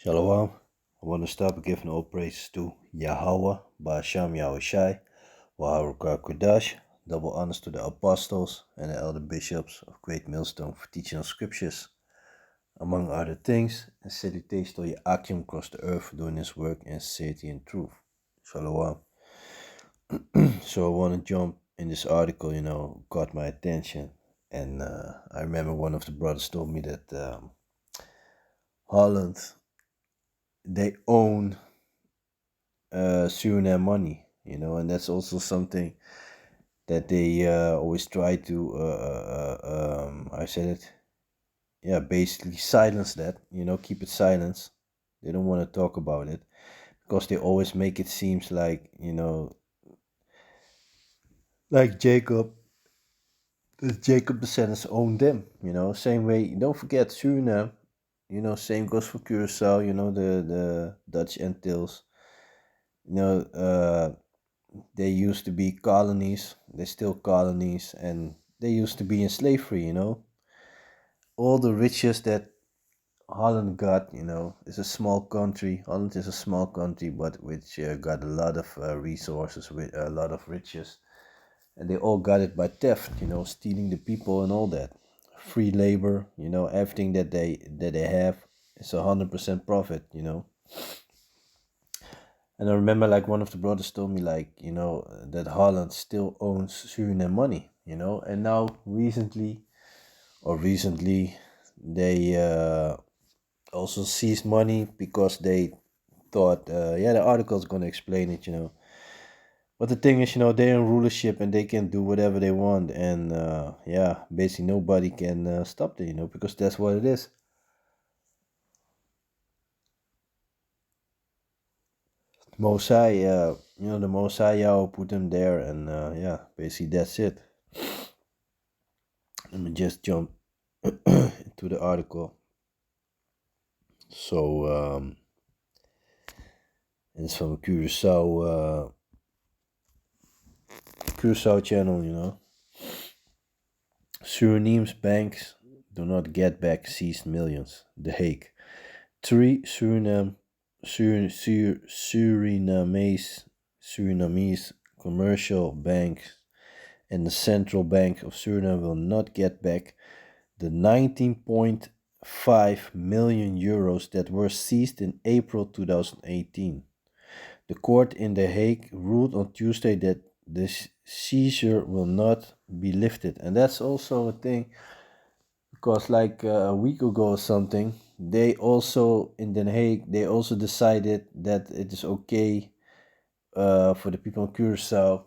Shalom. I want to start by giving all praise to Yahweh, Ba'asham Yahushai, Waharuka Kudash, double honors to the apostles and the elder bishops of Great Millstone for teaching us scriptures, among other things, and salutations to Yakim across the earth for doing his work in sincerity and truth. Shalom. So I want to jump in this article, caught my attention. And I remember one of the brothers told me that Holland, they own Suriname money, and that's also something that they always try to, I said it, yeah, basically silence that, keep it silence. They don't want to talk about it because they always make it seems like, like Jacob descendants own them, same way. Don't forget Suriname, same goes for Curacao, the Dutch Antilles, you know, they used to be colonies, they're still colonies, and they used to be in slavery, All the riches that Holland got, is a small country. Holland is a small country, but which got a lot of resources, with a lot of riches. And they all got it by theft, stealing the people and all that. Free labor, everything that they have is 100% profit, And I remember like one of the brothers told me like, that Holland still owns Suriname money, and now recently they also seized money because they thought, the article is going to explain it, But the thing is, they're in rulership and they can do whatever they want. And basically nobody can stop them, because that's what it is. Mosai, the Mosai Yao put them there, and basically that's it. Let me just jump into the article. So, it's from Curacao channel, Suriname's banks do not get back seized millions. The Hague. Three Surinamese commercial banks and the Central Bank of Suriname will not get back the 19.5 million euros that were seized in April 2018. The court in The Hague ruled on Tuesday that the seizure will not be lifted. And that's also a thing because like a week ago or something, they also in Den Haag they also decided that it is okay for the people in Curacao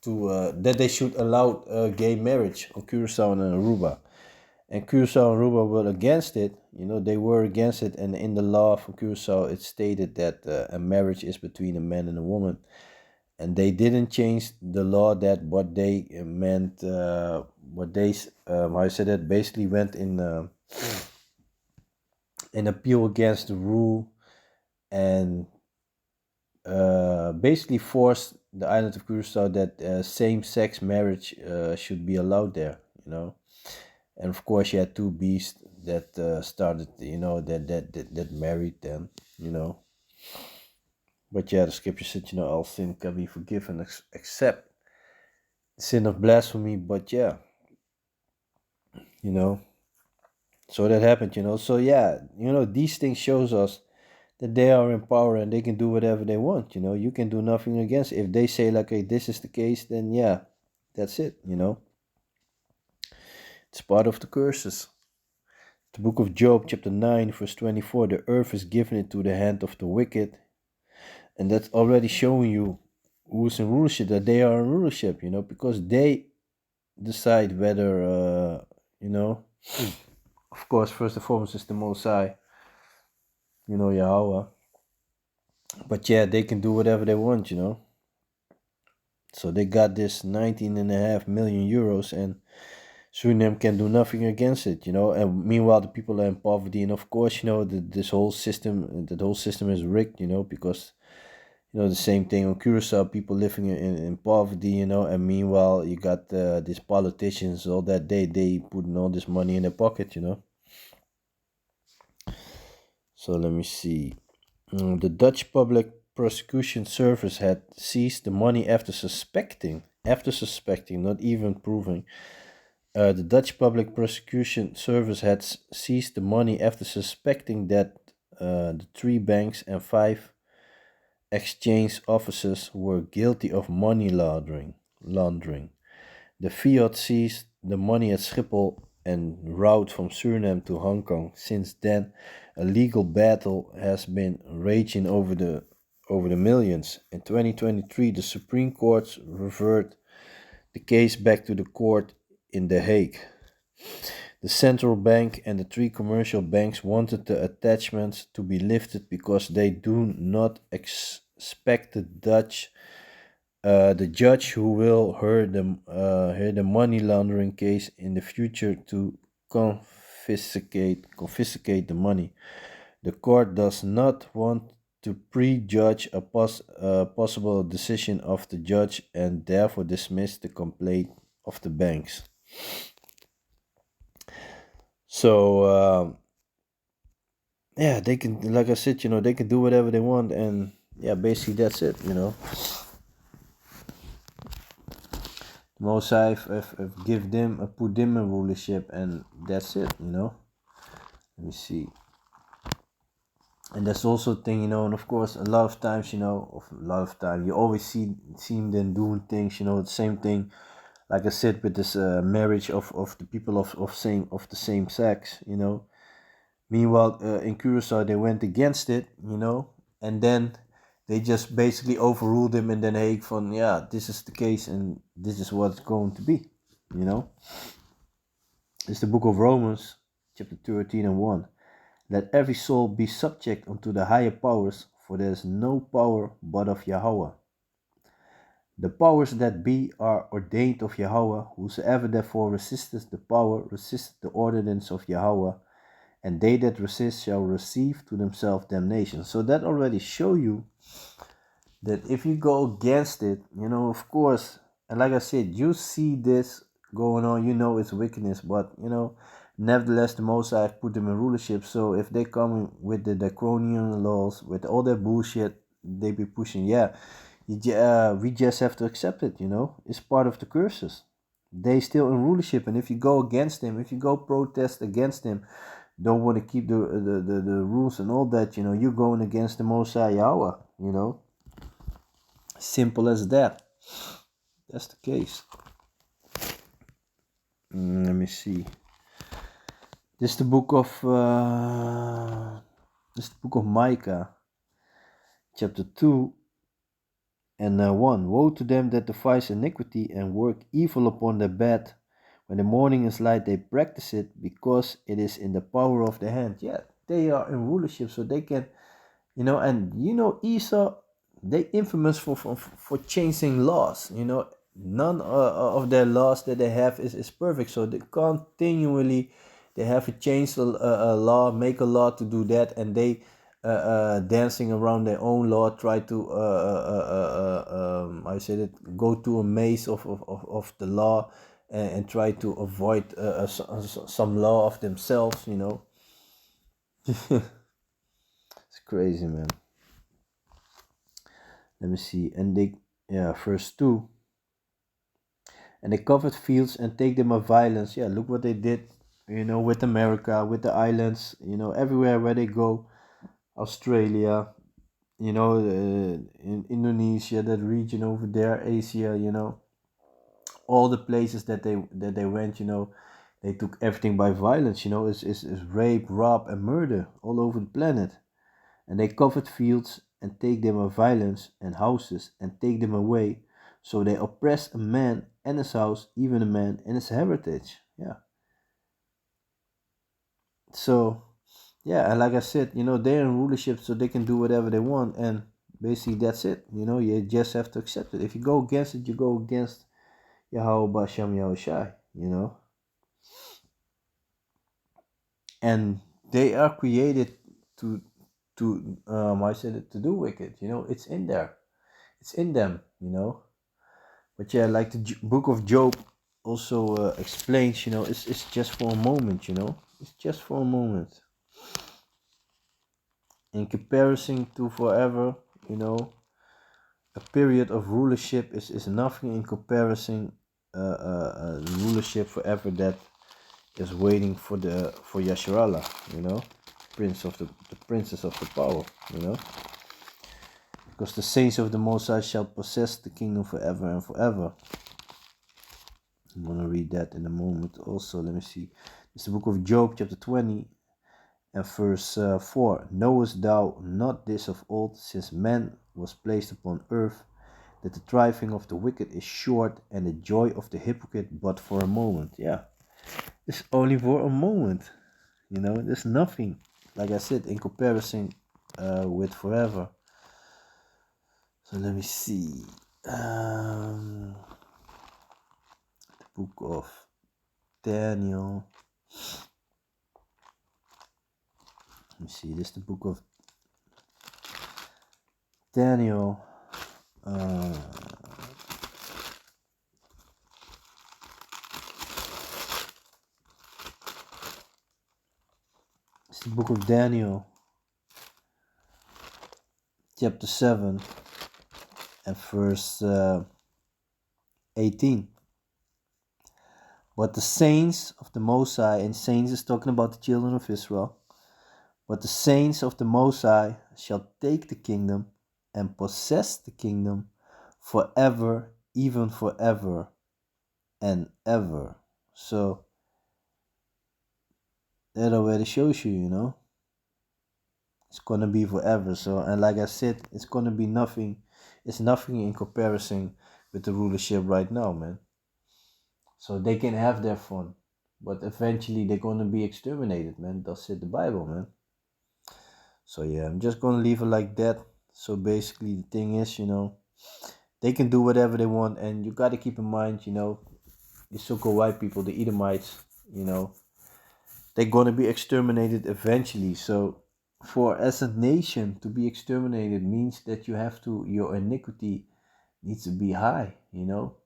to that they should allow gay marriage on Curacao and Aruba. And Curacao and Aruba were against it. They were against it, and in the law for Curacao, it stated that a marriage is between a man and a woman, and they didn't change the law that what they meant. What they I said that basically went in an appeal against the rule, and basically forced the island of Curacao that same-sex marriage should be allowed there. And of course, you had two beasts that started, that married them, But yeah, the scripture said, all sin can be forgiven except the sin of blasphemy. But yeah, you know, so that happened, So yeah, these things shows us that they are in power and they can do whatever they want, You can do nothing against it. If they say like, hey, this is the case, then yeah, that's it, It's part of the curses. The book of Job, chapter 9, verse 24, the earth is given into the hand of the wicked. And that's already showing you who's in rulership, that they are in rulership, because they decide whether, of course, first and foremost is the Most High, Yahweh. But yeah, they can do whatever they want, So they got this 19.5 million euros, and Suriname can do nothing against it, And meanwhile, the people are in poverty, and of course, this whole system, that whole system is rigged, because the same thing on Curacao, people living in poverty, and meanwhile, you got these politicians all that they putting all this money in their pocket, So let me see. The Dutch Public Prosecution Service had seized the money after suspecting, not even proving. The Dutch Public Prosecution Service had seized the money after suspecting that the three banks and five exchange officers were guilty of money laundering. The Fiat seized the money at Schiphol en route from Suriname to Hong Kong. Since then, a legal battle has been raging over the millions. In 2023, the Supreme Court referred the case back to the court in The Hague. The central bank and the three commercial banks wanted the attachments to be lifted because they do not expect the judge who will hear the money laundering case in the future to confiscate the money. The court does not want to prejudge a possible decision of the judge and therefore dismiss the complaint of the banks. So yeah, they can, like I said, they can do whatever they want, and yeah, basically that's it. Most I've give them put them in rulership, and that's it. Let me see. And that's also a thing, and of course, a lot of times, you always see them doing things, the same thing. Like I said, with this marriage of the people of the same sex, Meanwhile, in Curacao, they went against it, and then they just basically overruled him in Den Haag from, yeah, this is the case and this is what it's going to be, you know. It's the book of Romans, chapter 13 and 1. Let every soul be subject unto the higher powers, for there is no power but of Yahweh. The powers that be are ordained of Yahweh. Whosoever therefore resisteth the power, resisteth the ordinance of Yahweh, and they that resist shall receive to themselves damnation. So that already show you that if you go against it, of course, and like I said, you see this going on, it's wickedness, but nevertheless, the Most High put them in rulership. So if they come with the draconian laws, with all that bullshit they be pushing, we just have to accept it. It's part of the curses. They still in rulership, and if you go against them, if you go protest against them, don't want to keep the rules and all that, you're going against the Most High Yahweh, Simple as that. That's the case. Let me see. This is the book of Micah, chapter 2 and 1. Woe to them that devise iniquity and work evil upon their bed. When the morning is light, they practice it because it is in the power of the hand. Yeah, they are in rulership, so they can, and Esau, they infamous for changing laws. None of their laws that they have is perfect, so they continually they have to change a law, make a law to do that, and they dancing around their own law, try to I said it, go to a maze of the law, and try to avoid some law of themselves. It's crazy, man. Let me see. And verse 2. And they covered fields and take them of violence. Yeah, look what they did, with America, with the islands, everywhere where they go. Australia, in Indonesia, that region over there, Asia, all the places that they went, they took everything by violence, it's rape, rob, and murder all over the planet. And they covered fields and take them of violence, and houses and take them away. So they oppress a man and his house, even a man and his heritage. Yeah. So, yeah, and like I said, they're in rulership, so they can do whatever they want, and basically that's it. You just have to accept it. If you go against it, you go against Yahweh Bashem Yahushai, and they are created I said it, to do wicked. It's in there, it's in them. But yeah, like the book of Job also explains, it's just for a moment. It's just for a moment. in comparison to forever, you know, a period of rulership is nothing in comparison rulership forever that is waiting for Yasharallah, you know, the princess of the power, you know, because the saints of the Most High shall possess the kingdom forever and forever. I'm gonna read that in a moment. Also, let me see. It's the book of Job, chapter 20, and verse 4. Knowest thou not this of old, since man was placed upon earth, that the thriving of the wicked is short, and the joy of the hypocrite but for a moment? Yeah, it's only for a moment. You know, there's nothing, like I said, in comparison with forever. So let me see. The book of Daniel. Let me see. This is the book of Daniel. It's the book of Daniel, chapter 7, and verse 18. But the saints of the Most High, and saints is talking about the children of Israel, but the saints of the Most High shall take the kingdom and possess the kingdom forever, even forever and ever. So that already shows you, you know, it's gonna be forever. So, and like I said, it's gonna be nothing. It's nothing in comparison with the rulership right now, man. So they can have their fun, but eventually they're gonna be exterminated, man. That's it, the Bible, man. So yeah, I'm just gonna leave it like that. So basically, the thing is, you know, they can do whatever they want, and you gotta keep in mind, you know, the so-called white people, the Edomites, you know, they're gonna be exterminated eventually. So for as a nation to be exterminated means that you have to, your iniquity needs to be high, you know.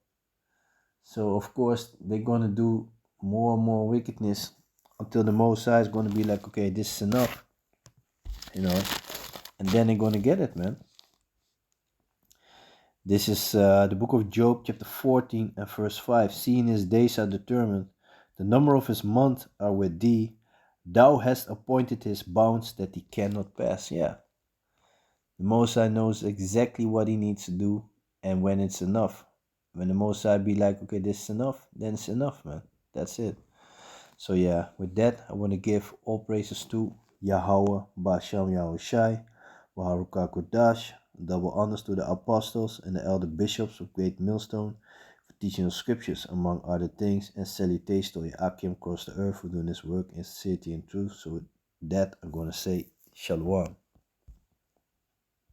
So of course they're gonna do more and more wickedness until the Most High is gonna be like, okay, this is enough, you know, and then they're gonna get it, man. This is the book of Job, chapter 14 and verse 5. Seeing his days are determined, the number of his months are with thee. Thou hast appointed his bounds that he cannot pass. Yeah, the Most High knows exactly what he needs to do and when it's enough. When the Most High be like, okay, this is enough, then it's enough, man. That's it. So yeah, with that, I want to give all praises to Yahweh, Ba'asham Yahushai, Baharuka Kodash, double honors to the apostles and the elder bishops of Great Millstone for teaching the scriptures, among other things, and salutations to Akim across the earth for doing this work in sincerity and truth. So with that, I'm going to say Shalom.